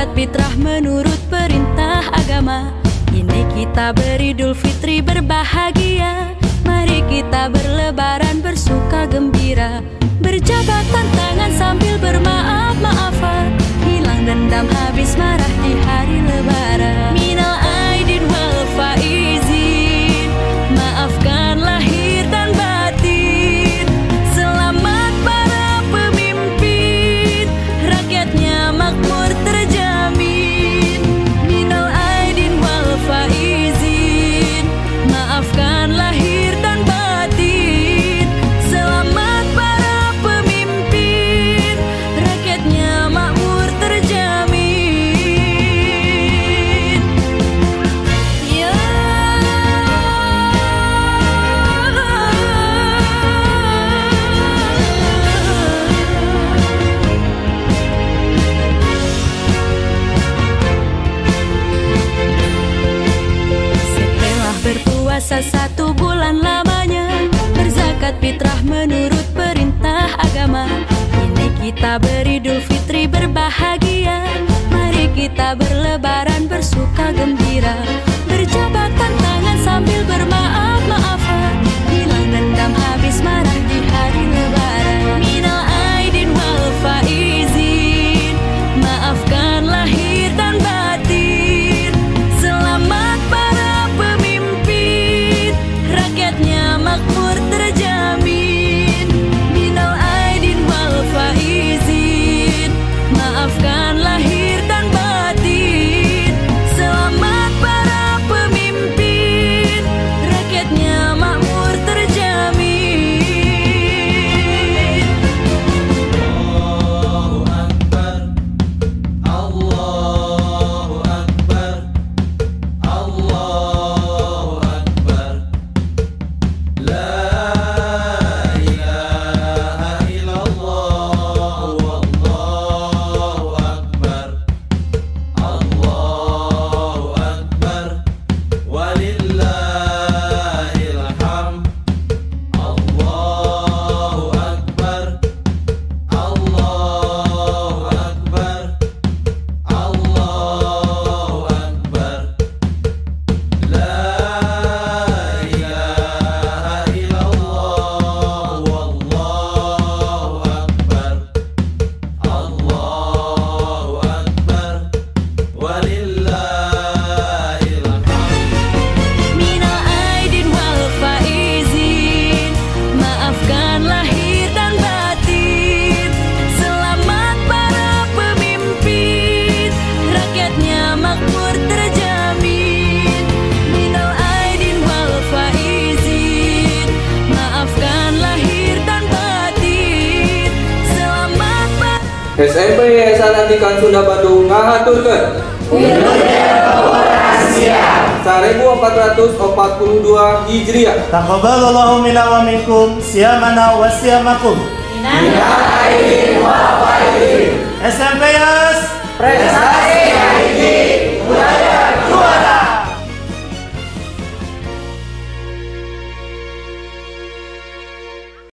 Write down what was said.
Zakat fitrah menurut perintah agama. Ini kita beridul fitri berbahagia. Mari kita berlebaran bersuka gembira, berjabat tangan sambil bermaaf-maafan, hilang dendam habis marah di hari lebaran. Minal aidin wal faizin, maafkan lahir dan batin. Selamat para pemimpin, rakyatnya makmur terjamin. Minal aidin wal faizin, maafkan lahir dan batin. Selamat para pemimpin, rakyatnya makmur terjamin. Ya setelah berpuasa 1 bulan lamanya, berzakat fitrah menurut perintah agama. Ini kita beridul fitri berbahagia. Mari kita berlebaran bersuka gembira, berjabatan tangan sambil bermaaf-maafan, hilang dendam habis marah di hari lebaran. Minal aidin wal faizin, maafkan lahir dan batin. Selamat para pemimpin, rakyatnya makmur terjamin. Minal aidin wal faizin, maafkan lahir dan batin. Selamat para pemimpin, rakyatnya makmur terjamin. Allahu Akbar, Allahu Akbar, Allahu Akbar. La ilaha illallah, wallahu akbar. Allahu akbar, walillahil hamd. Allahu akbar, Allahu akbar, Allahu akbar. La ilaha illallah, wallahu akbar. Allahu akbar, walillahil hamd. Minal aidin wal faizin, maafkan lahir dan batin. Selamat para pemimpin, rakyatnya makmur terjamin. Minal aidin wal faizin, maafkan lahir dan batin. Selamat para SMP Yayasan Antikan Sunda Bandung ngahaturkeun 1442 Hijriah. Taqabbalallahu minna wa minkum siyamana wa siyamakum. Minal aidin wal faizin. SMP Yas prestasi